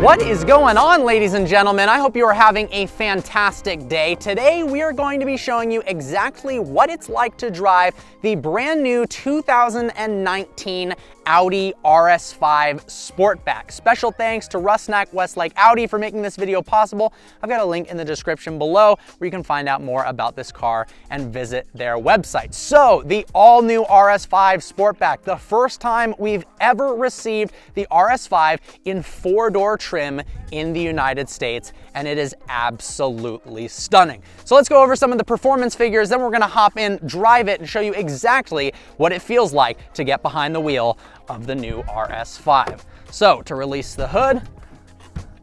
What is going on, ladies and gentlemen? I hope you are having a fantastic day. Today, we are going to be showing you exactly what it's like to drive the brand new 2019 Audi RS5 Sportback. Special thanks to Rusnack Westlake Audi for making this video possible. I've got a link in the description below where you can find out more about this car and visit their website. So, the all-new RS5 Sportback, the first time we've ever received the RS5 in four-door trim in the United States, and it is absolutely stunning. So let's go over some of the performance figures, then we're gonna hop in, drive it, and show you exactly what it feels like to get behind the wheel of the new RS5. So to release the hood,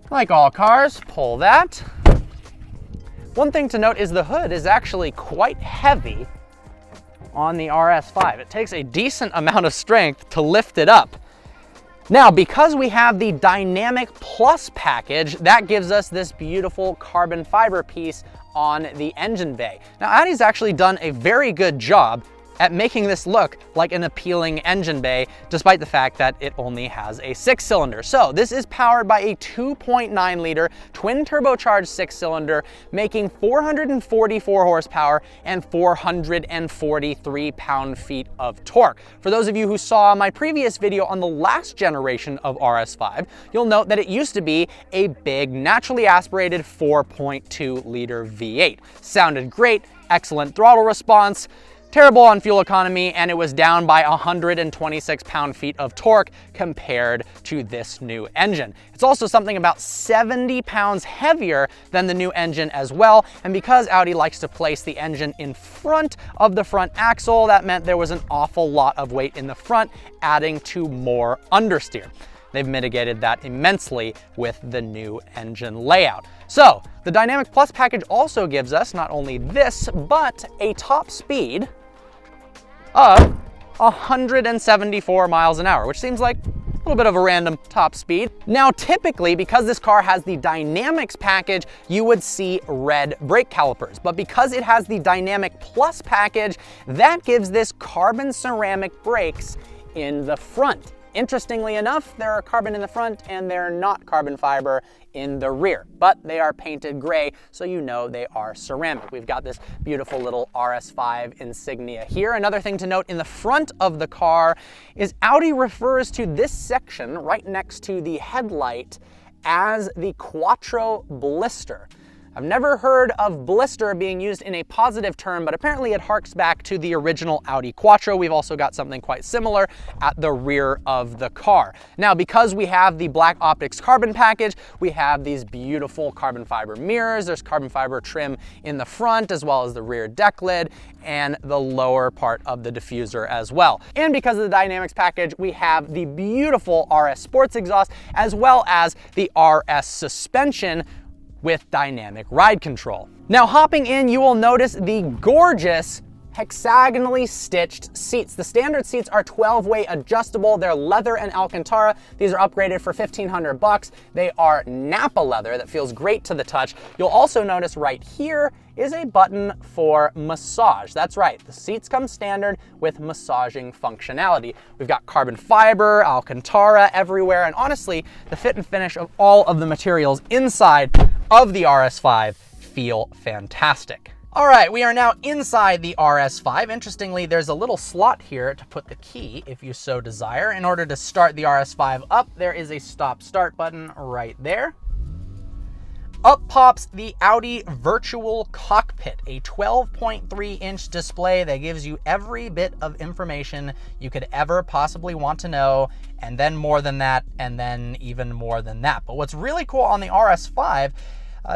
like all cars, pull that. One thing to note is the hood is actually quite heavy on the RS5. It takes a decent amount of strength to lift it up. Now, because we have the Dynamic Plus package, that gives us this beautiful carbon fiber piece on the engine bay. Now, Audi's actually done a very good job at making this look like an appealing engine bay, despite the fact that it only has a 6-cylinder. So this is powered by a 2.9 liter twin turbocharged 6-cylinder, making 444 horsepower and 443 pound-feet of torque. For those of you who saw my previous video on the last generation of RS5, you'll note that it used to be a big, naturally aspirated 4.2 liter V8. Sounded great, excellent throttle response, terrible on fuel economy, and it was down by 126 pound-feet of torque compared to this new engine. It's also something about 70 pounds heavier than the new engine as well, and because Audi likes to place the engine in front of the front axle, that meant there was an awful lot of weight in the front, adding to more understeer. They've mitigated that immensely with the new engine layout. So, the Dynamic Plus package also gives us not only this, but a top speed of 174 miles an hour, which seems like a little bit of a random top speed. Now, typically, because this car has the Dynamics package, you would see red brake calipers. But because it has the Dynamic Plus package, that gives this carbon ceramic brakes in the front. Interestingly enough, there are carbon in the front and they're not carbon fiber in the rear, but they are painted gray, so you know they are ceramic. We've got this beautiful little RS5 insignia here. Another thing to note in the front of the car is Audi refers to this section right next to the headlight as the Quattro blister. I've never heard of blister being used in a positive term, but apparently it harks back to the original Audi Quattro. We've also got something quite similar at the rear of the car. Now, because we have the Black Optics carbon package, we have these beautiful carbon fiber mirrors. There's carbon fiber trim in the front, as well as the rear deck lid and the lower part of the diffuser as well. And because of the Dynamics package, we have the beautiful RS Sports exhaust, as well as the RS suspension with dynamic ride control. Now, hopping in, you will notice the gorgeous hexagonally stitched seats. The standard seats are 12-way adjustable. They're leather and Alcantara. These are upgraded for $1,500. They are Napa leather that feels great to the touch. You'll also notice right here is a button for massage. That's right, the seats come standard with massaging functionality. We've got carbon fiber, Alcantara everywhere, and honestly, the fit and finish of all of the materials inside of the RS5 feel fantastic. All right, we are now inside the RS5. Interestingly, there's a little slot here to put the key if you so desire. In order to start the RS5 up, there is a stop-start button right there. Up pops the Audi Virtual Cockpit, a 12.3-inch display that gives you every bit of information you could ever possibly want to know, and then more than that, and then even more than that. But what's really cool on the RS5,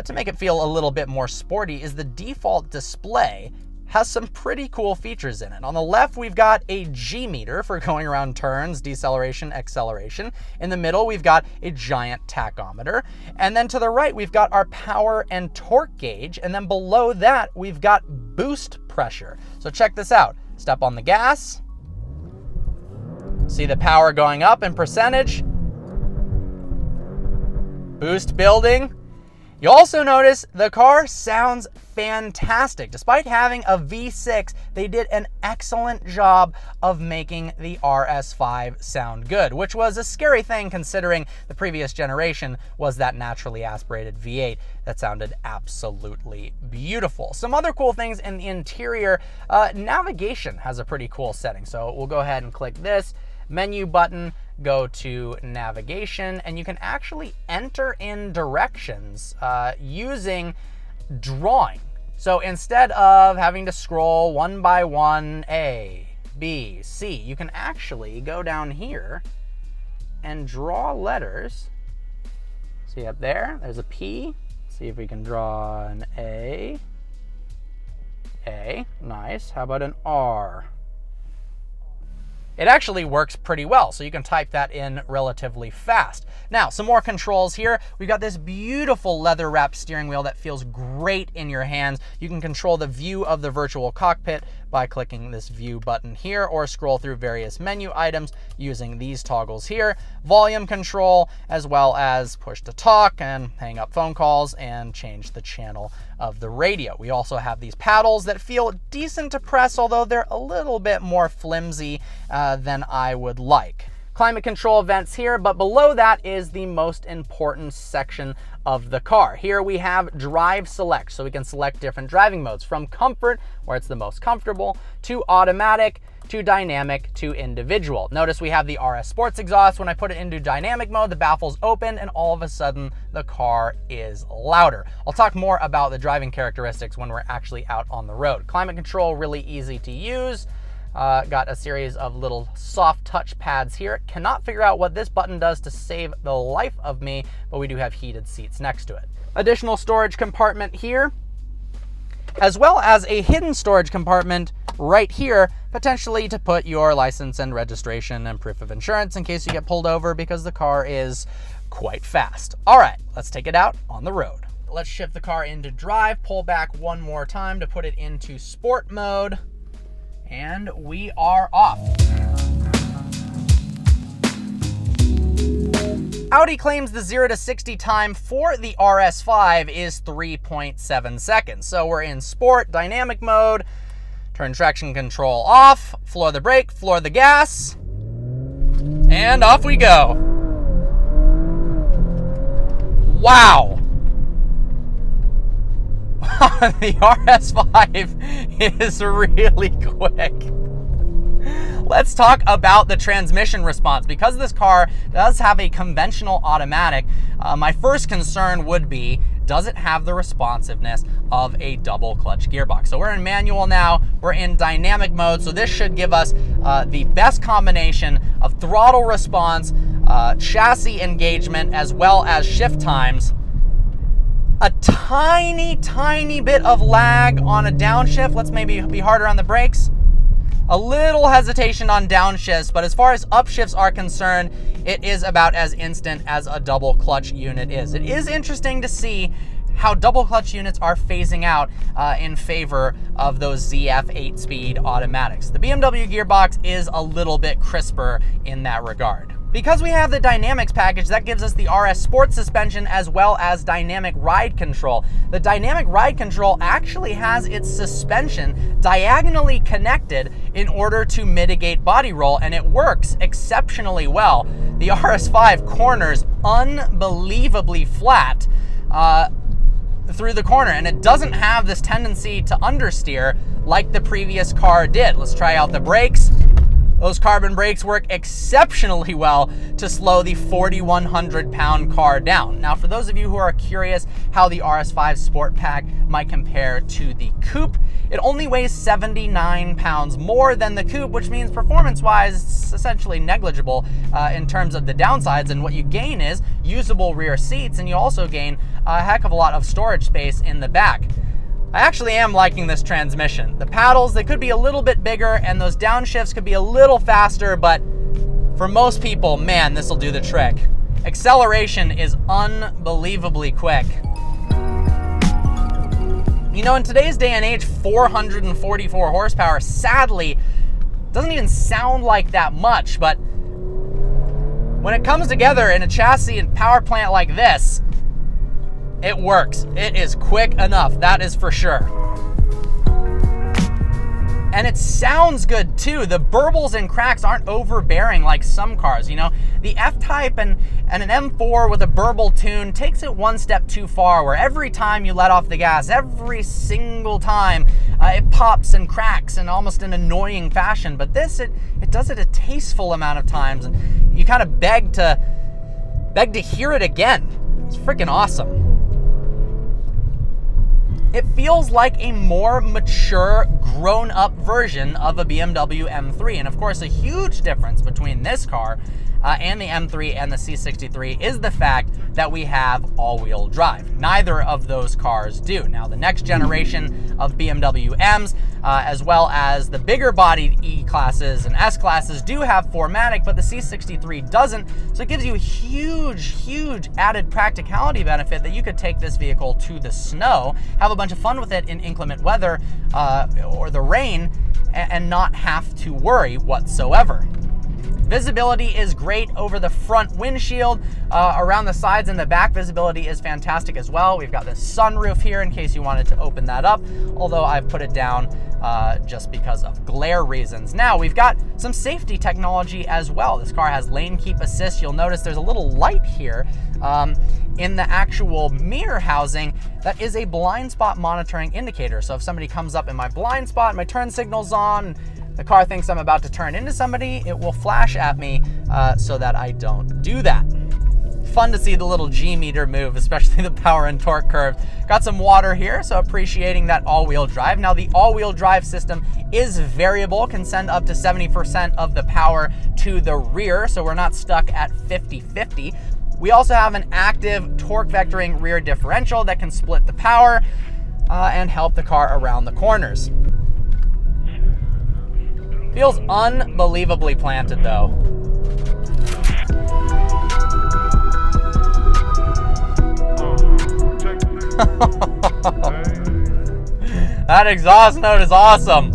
to make it feel a little bit more sporty, is the default display has some pretty cool features in it. On the left, we've got a G meter for going around turns, deceleration, acceleration. In the middle, we've got a giant tachometer. And then to the right, we've got our power and torque gauge. And then below that, we've got boost pressure. So check this out. Step on the gas. See the power going up in percentage. Boost building. You also notice the car sounds fantastic. Despite having a V6, they did an excellent job of making the RS5 sound good, which was a scary thing considering the previous generation was that naturally aspirated V8 that sounded absolutely beautiful. Some other cool things in the interior, navigation has a pretty cool setting. So we'll go ahead and click this menu button, go to navigation, and you can actually enter in directions using drawing. So instead of having to scroll one by one, A, B, C, you can actually go down here and draw letters. See up there, there's a P. See if we can draw an A. A, nice. How about an R? It actually works pretty well, so you can type that in relatively fast. Now, some more controls here. We've got this beautiful leather-wrapped steering wheel that feels great in your hands. You can control the view of the virtual cockpit by clicking this view button here, or scroll through various menu items using these toggles here. Volume control, as well as push to talk and hang up phone calls and change the channel of the radio. We also have these paddles that feel decent to press, although they're a little bit more flimsy than I would like. Climate control vents here, but below that is the most important section of the car. Here we have drive select, so we can select different driving modes, from comfort, where it's the most comfortable, to automatic, to dynamic, to individual. Notice we have the RS Sports exhaust. When I put it into dynamic mode, the baffles open and all of a sudden the car is louder. I'll talk more about the driving characteristics when we're actually out on the road. Climate control, really easy to use. Got a series of little soft touch pads here. Cannot figure out what this button does to save the life of me, but we do have heated seats next to it. Additional storage compartment here, as well as a hidden storage compartment right here, potentially to put your license and registration and proof of insurance in case you get pulled over because the car is quite fast. All right, let's take it out on the road. Let's shift the car into drive, pull back one more time to put it into sport mode, and we are off. Audi claims the 0 to 60 time for the RS5 is 3.7 seconds. So we're in sport, dynamic mode, turn traction control off, floor the brake, floor the gas, and off we go. Wow. The RS5 is really quick. Let's talk about the transmission response. Because this car does have a conventional automatic, my first concern would be, does it have the responsiveness of a double clutch gearbox? So we're in manual now, we're in dynamic mode, so this should give us the best combination of throttle response, chassis engagement, as well as shift times. A tiny bit of lag on a downshift. Let's maybe be harder on the brakes. A little hesitation on downshifts, but as far as upshifts are concerned, it is about as instant as a double clutch unit is. It is interesting to see how double clutch units are phasing out in favor of those ZF 8-speed automatics. The BMW gearbox is a little bit crisper in that regard. Because we have the Dynamics package, that gives us the RS Sport suspension as well as dynamic ride control. The dynamic ride control actually has its suspension diagonally connected in order to mitigate body roll, and it works exceptionally well. The RS5 corners unbelievably flat through the corner, and it doesn't have this tendency to understeer like the previous car did. Let's try out the brakes. Those carbon brakes work exceptionally well to slow the 4,100-pound car down. Now, for those of you who are curious how the RS5 Sport Pack might compare to the Coupe, it only weighs 79 pounds more than the Coupe, which means performance-wise, it's essentially negligible in terms of the downsides. And what you gain is usable rear seats, and you also gain a heck of a lot of storage space in the back. I actually am liking this transmission. The paddles, they could be a little bit bigger, and those downshifts could be a little faster, but for most people, man, this will do the trick. Acceleration is unbelievably quick. You know, in today's day and age, 444 horsepower, sadly, doesn't even sound like that much, but when it comes together in a chassis and power plant like this, It works. It is quick enough, that is for sure. And it sounds good too. The burbles and cracks aren't overbearing like some cars. You know, the F-Type and an M4 with a burble tune takes it one step too far, where every time you let off the gas, every single time, it pops and cracks in almost an annoying fashion. But this, it does it a tasteful amount of times, and you kind of beg to hear it again. It's freaking awesome. It feels like a more mature, grown-up version of a BMW M3. And of course, a huge difference between this car and the M3 and the C63 is the fact that we have all-wheel drive. Neither of those cars do. Now, the next generation of BMW M's, as well as the bigger bodied E-classes and S-classes do have 4MATIC, but the C63 doesn't. So it gives you a huge added practicality benefit that you could take this vehicle to the snow, have a bunch of fun with it in inclement weather or the rain, and not have to worry whatsoever. Visibility is great over the front windshield. Around the sides and the back, visibility is fantastic as well. We've got this sunroof here in case you wanted to open that up, although I've put it down just because of glare reasons. Now, we've got some safety technology as well. This car has lane keep assist. You'll notice there's a little light here in the actual mirror housing that is a blind spot monitoring indicator. So if somebody comes up in my blind spot, my turn signal's on, the car thinks I'm about to turn into somebody, it will flash at me so that I don't do that. Fun to see the little G meter move, especially the power and torque curve. Got some water here, so appreciating that all-wheel drive. Now, the all-wheel drive system is variable, can send up to 70% of the power to the rear, so we're not stuck at 50-50. We also have an active torque vectoring rear differential that can split the power and help the car around the corners. Feels unbelievably planted though. That exhaust note is awesome.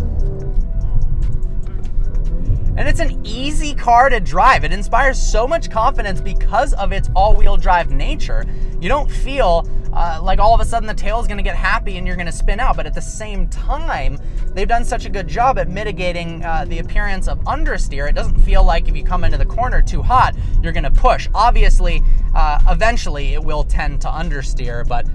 And it's an easy car to drive. It inspires so much confidence because of its all-wheel drive nature. You don't feel like all of a sudden the tail is going to get happy and you're going to spin out. But at the same time, they've done such a good job at mitigating the appearance of understeer. It doesn't feel like if you come into the corner too hot, you're going to push. Obviously, eventually it will tend to understeer, but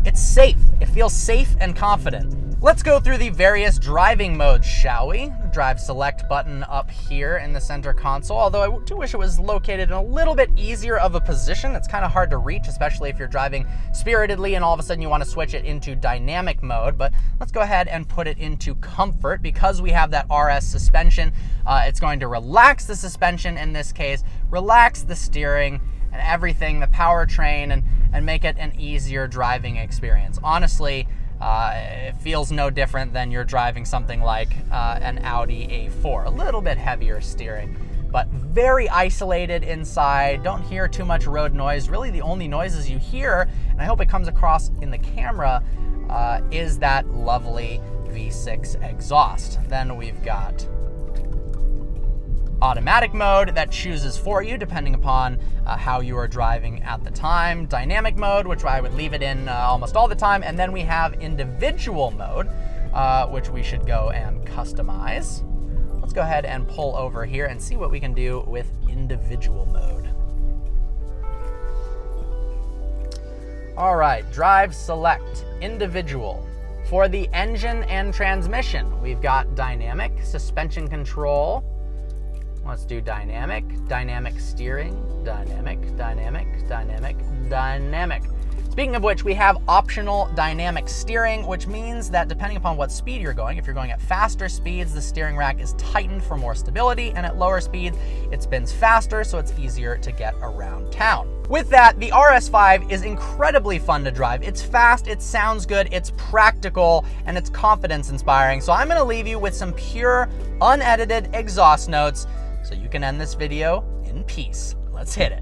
it's safe. It feels safe and confident. Let's go through the various driving modes, shall we? Drive select button up here in the center console, although I do wish it was located in a little bit easier of a position. It's kind of hard to reach, especially if you're driving spiritedly and all of a sudden you want to switch it into dynamic mode. But let's go ahead and put it into comfort. Because we have that RS suspension, it's going to relax the suspension in this case, relax the steering and everything, the powertrain, and make it an easier driving experience. Honestly, it feels no different than you're driving something like an Audi A4. A little bit heavier steering, but very isolated inside. Don't hear too much road noise. Really, the only noises you hear, and I hope it comes across in the camera, is that lovely V6 exhaust. Then we've got automatic mode that chooses for you depending upon how you are driving at the time. Dynamic mode, which I would leave it in almost all the time. And then we have individual mode, which we should go and customize. Let's go ahead and pull over here and see what we can do with individual mode. All right, drive select, individual. For the engine and transmission, we've got dynamic, suspension control. Let's do dynamic, dynamic steering, dynamic, dynamic, dynamic, dynamic. Speaking of which, we have optional dynamic steering, which means that depending upon what speed you're going, if you're going at faster speeds, the steering rack is tightened for more stability, and at lower speeds, it spins faster, so it's easier to get around town. With that, the RS5 is incredibly fun to drive. It's fast, it sounds good, it's practical, and it's confidence inspiring. So I'm gonna leave you with some pure, unedited exhaust notes so you can end this video in peace. Let's hit it.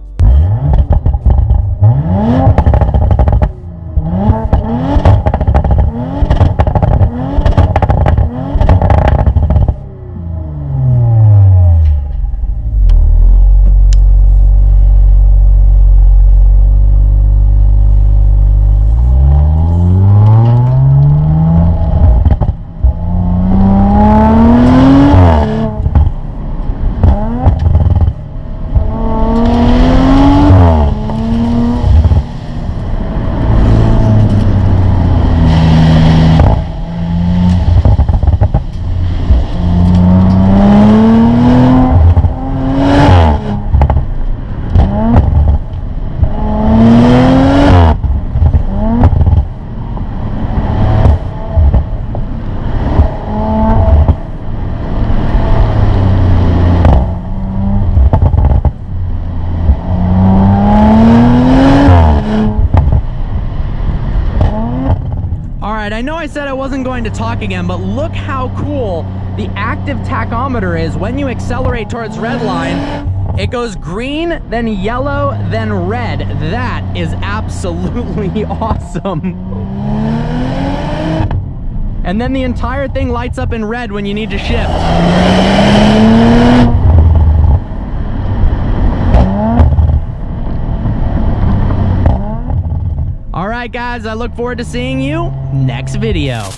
I said I wasn't going to talk again, but look how cool the active tachometer is when you accelerate towards red line. It goes green, then yellow, then red. That is absolutely awesome. And then the entire thing lights up in red when you need to shift. All right, guys, I look forward to seeing you next video.